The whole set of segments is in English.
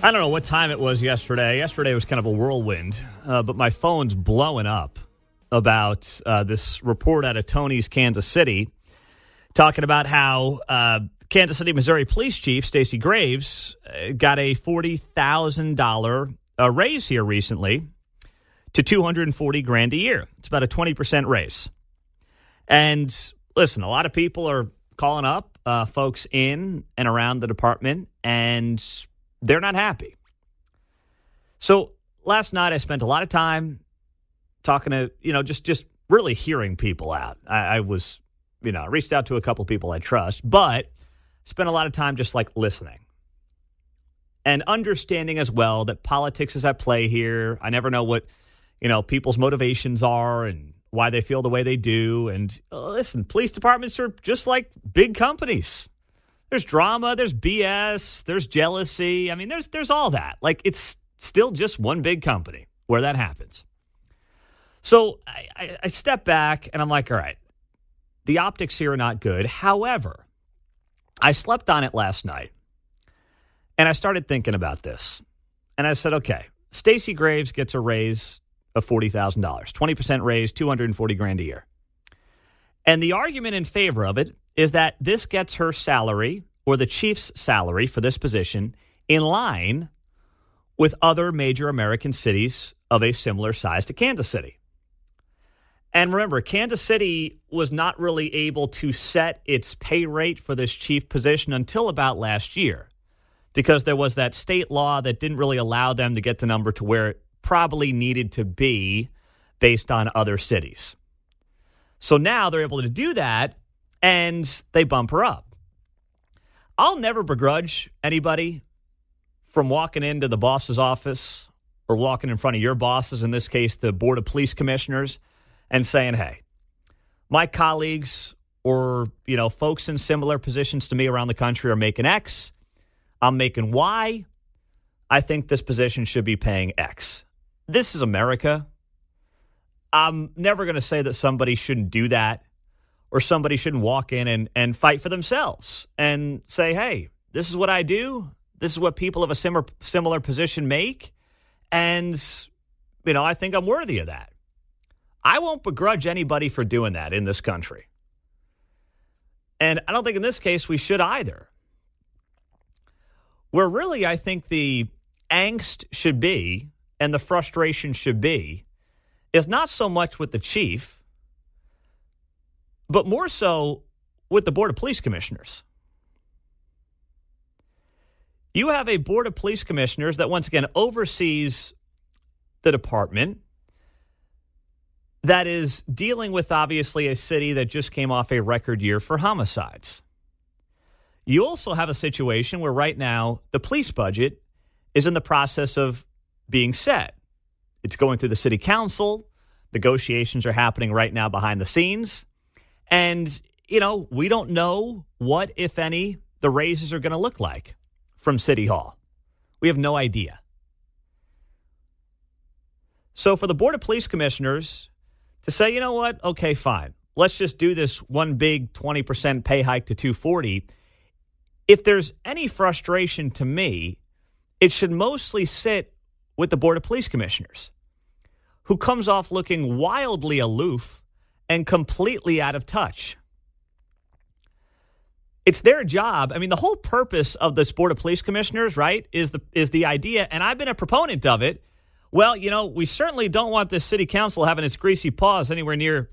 I don't know what time it was yesterday. Yesterday was kind of a whirlwind, but my phone's blowing up about this report out of Tony's, Kansas City, talking about how Kansas City, Missouri Police Chief Stacey Graves got a $40,000 raise here recently to $240,000 a year. It's about a 20% raise. And listen, a lot of people are calling up folks in and around the department, and they're not happy. So last night I spent a lot of time talking to, just really hearing people out. I was, I reached out to a couple people I trust, but spent a lot of time just like listening and understanding as well that politics is at play here. I never know what, people's motivations are and why they feel the way they do. And listen, police departments are just like big companies. There's drama, there's BS, there's jealousy. I mean, there's all that. Like, it's still just one big company where that happens. So I step back and I'm like, all right, the optics here are not good. However, I slept on it last night and I started thinking about this. And I said, okay, Stacey Graves gets a raise of $40,000, 20% raise, $240,000 a year. And the argument in favor of it is that this gets her salary or the chief's salary for this position in line with other major American cities of a similar size to Kansas City. And remember, Kansas City was not really able to set its pay rate for this chief position until about last year because there was that state law that didn't really allow them to get the number to where it probably needed to be based on other cities. So now they're able to do that, and they bump her up. I'll never begrudge anybody from walking into the boss's office or walking in front of your bosses, in this case, the Board of Police Commissioners, and saying, hey, my colleagues or, folks in similar positions to me around the country are making X. I'm making Y. I think this position should be paying X. This is America. I'm never going to say that somebody shouldn't do that or somebody shouldn't walk in and fight for themselves and say, hey, this is what I do. This is what people of a similar position make. And, I think I'm worthy of that. I won't begrudge anybody for doing that in this country. And I don't think in this case we should either. Where really I think the angst should be and the frustration should be is not so much with the chief, but more so with the Board of Police Commissioners. You have a Board of Police Commissioners that, once again, oversees the department that is dealing with, obviously, a city that just came off a record year for homicides. You also have a situation where right now the police budget is in the process of being set. It's going through the city council. Negotiations are happening right now behind the scenes. And, we don't know what, if any, the raises are going to look like from City Hall. We have no idea. So for the Board of Police Commissioners to say, you know what, okay, fine, let's just do this one big 20% pay hike to $240. If there's any frustration to me, it should mostly sit with the Board of Police Commissioners, who comes off looking wildly aloof and completely out of touch. It's their job. I mean, the whole purpose of this Board of Police Commissioners, right, is the idea, and I've been a proponent of it. Well, we certainly don't want this city council having its greasy paws anywhere near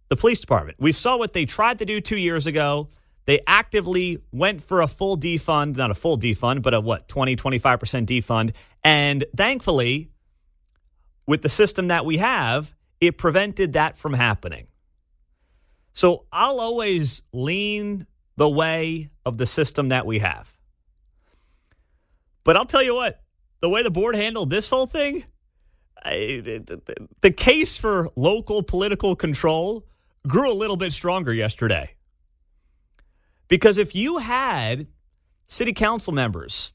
the police department. We saw what they tried to do 2 years ago. They actively went for a full defund, not a full defund, but a 20, 25% defund. And thankfully, with the system that we have, it prevented that from happening. So I'll always lean the way of the system that we have. But I'll tell you what, the way the board handled this whole thing, the case for local political control grew a little bit stronger yesterday. Because if you had city council members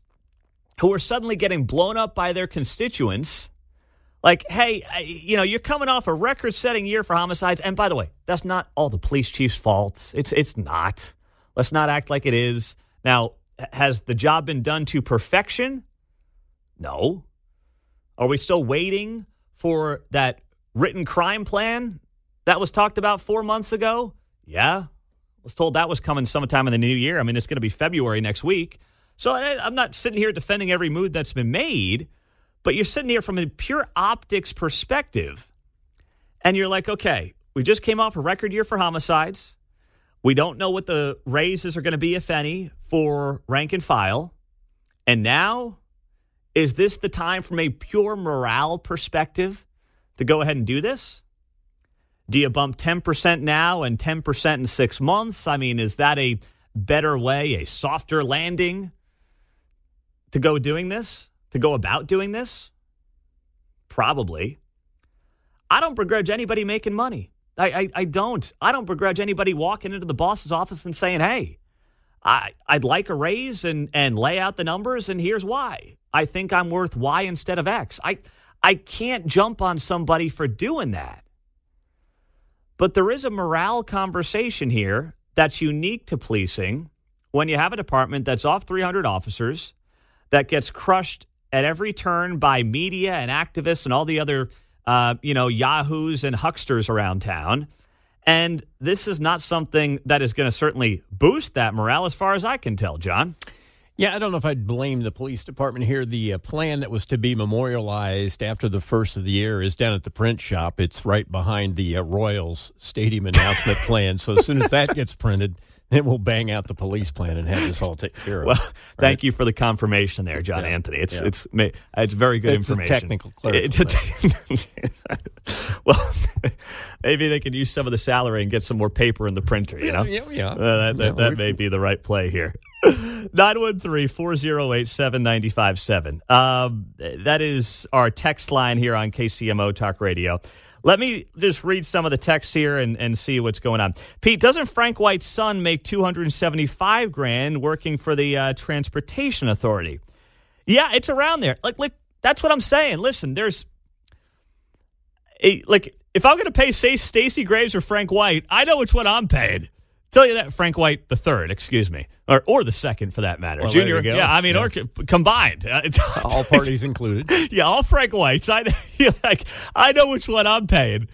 who were suddenly getting blown up by their constituents, like, hey, you're coming off a record-setting year for homicides. And by the way, that's not all the police chief's fault. It's not. Let's not act like it is. Now, has the job been done to perfection? No. Are we still waiting for that written crime plan that was talked about 4 months ago? Yeah. I was told that was coming sometime in the new year. I mean, it's going to be February next week. So I'm not sitting here defending every move that's been made, but you're sitting here from a pure optics perspective. And you're like, okay, we just came off a record year for homicides. We don't know what the raises are going to be, if any, for rank and file. And now, is this the time from a pure morale perspective to go ahead and do this? Do you bump 10% now and 10% in 6 months? I mean, is that a better way, a softer landing to go doing this, to go about doing this? Probably. I don't begrudge anybody making money. I don't. I don't begrudge anybody walking into the boss's office and saying, hey, I'd like a raise and lay out the numbers, and here's why. I think I'm worth Y instead of X. I can't jump on somebody for doing that. But there is a morale conversation here that's unique to policing when you have a department that's off 300 officers that gets crushed at every turn by media and activists and all the other, yahoos and hucksters around town. And this is not something that is going to certainly boost that morale as far as I can tell, John. Yeah, I don't know if I'd blame the police department here. The plan that was to be memorialized after the first of the year is down at the print shop. It's right behind the Royals stadium announcement plan. So as soon as that gets printed, then we'll bang out the police plan and have this all taken care of. Well, thank you for the confirmation there, John Anthony. It's very good information. It's a technical clerical. Well, maybe they could use some of the salary and get some more paper in the printer, you know? Yeah. That may be the right play here. 913-408-7957. That is our text line here on KCMO Talk Radio. Let me just read some of the texts here and see what's going on. Pete, doesn't Frank White's son make $275,000 working for the Transportation Authority? Yeah, it's around there. Like that's what I'm saying. Listen, if I'm going to pay, say, Stacey Graves or Frank White, I know which one I'm paying. Tell you that, Frank White the third, excuse me, or the second for that matter, well, Junior. Yeah, I mean, or combined, all parties included. Yeah, all Frank Whites. I know which one I'm paying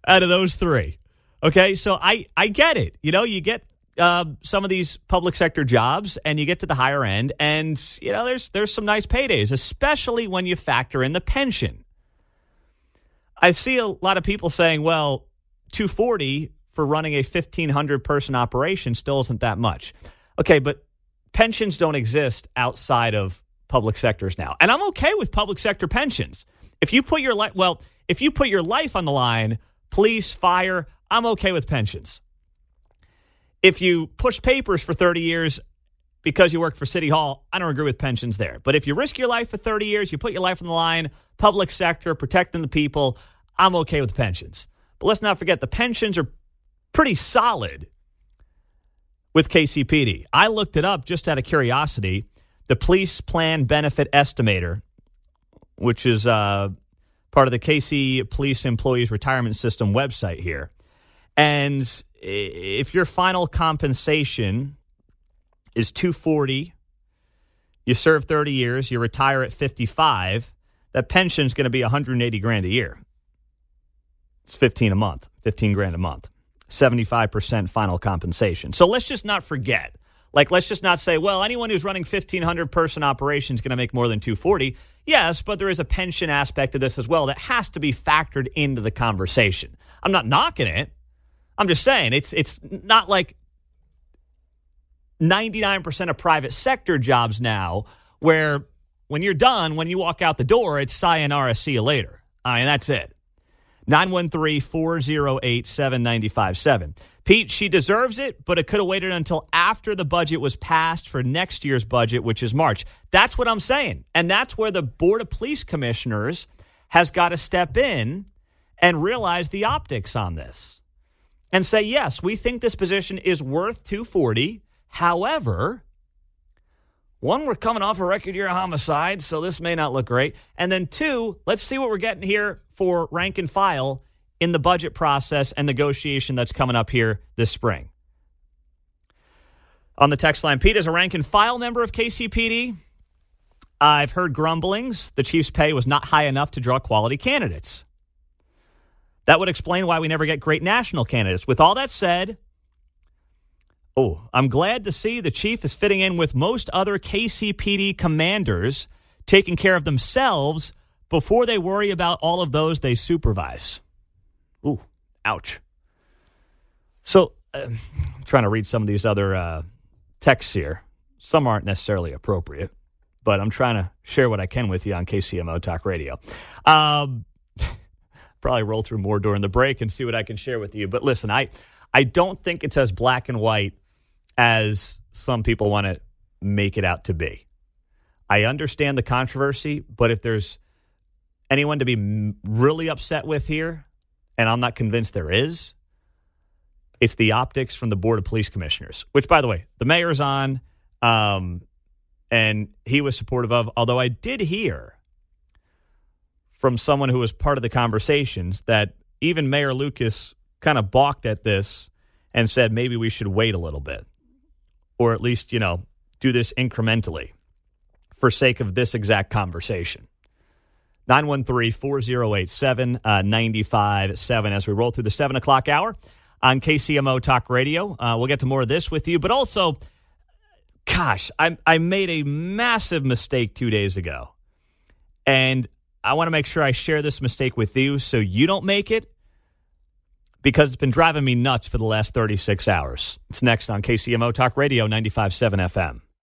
out of those three. Okay, so I get it. You know, you get some of these public sector jobs, and you get to the higher end, and there's some nice paydays, especially when you factor in the pension. I see a lot of people saying, well, $240 for running a 1,500-person operation still isn't that much. Okay, but pensions don't exist outside of public sectors now. And I'm okay with public sector pensions. If you put your life on the line, police, fire, I'm okay with pensions. If you push papers for 30 years because you worked for City Hall, I don't agree with pensions there. But if you risk your life for 30 years, you put your life on the line, public sector, protecting the people, I'm okay with pensions. But let's not forget, the pensions are pretty solid with KCPD. I looked it up just out of curiosity. The Police Plan Benefit Estimator, which is part of the KC Police Employees Retirement System website here. And if your final compensation is $240, you serve 30 years, you retire at 55, that pension is going to be $180,000 a year. It's $15,000 a month. 75% final compensation. So let's just not forget. Let's just not say, well, anyone who's running 1,500-person operation is going to make more than $240. Yes, but there is a pension aspect to this as well that has to be factored into the conversation. I'm not knocking it. I'm just saying it's not like 99% of private sector jobs now where when you're done, when you walk out the door, it's sayonara, see you later. I mean, that's it. 913-408-7957. Pete, she deserves it, but it could have waited until after the budget was passed for next year's budget, which is March. That's what I'm saying. And that's where the Board of Police Commissioners has got to step in and realize the optics on this and say, yes, we think this position is worth $240. However, one, we're coming off a record year of homicide, so this may not look great. And then two, let's see what we're getting here for rank and file in the budget process and negotiation that's coming up here this spring. On the text line, Pete, as a rank and file member of KCPD, I've heard grumblings the chief's pay was not high enough to draw quality candidates. That would explain why we never get great national candidates. With all that said, I'm glad to see the chief is fitting in with most other KCPD commanders, taking care of themselves before they worry about all of those they supervise. Ooh, ouch. So, I'm trying to read some of these other texts here. Some aren't necessarily appropriate, but I'm trying to share what I can with you on KCMO Talk Radio. Probably roll through more during the break and see what I can share with you. But listen, I don't think it's as black and white as some people want to make it out to be. I understand the controversy, but if there's anyone to be really upset with here, and I'm not convinced there is, it's the optics from the Board of Police Commissioners, which, by the way, the mayor's on, and he was supportive of, although I did hear from someone who was part of the conversations that even Mayor Lucas kind of balked at this and said maybe we should wait a little bit, or at least, do this incrementally for sake of this exact conversation. 913-408-7957 as we roll through the 7 o'clock hour on KCMO Talk Radio. We'll get to more of this with you, but also, gosh, I made a massive mistake 2 days ago, and I want to make sure I share this mistake with you so you don't make it, because it's been driving me nuts for the last 36 hours. It's next on KCMO Talk Radio 95.7 FM.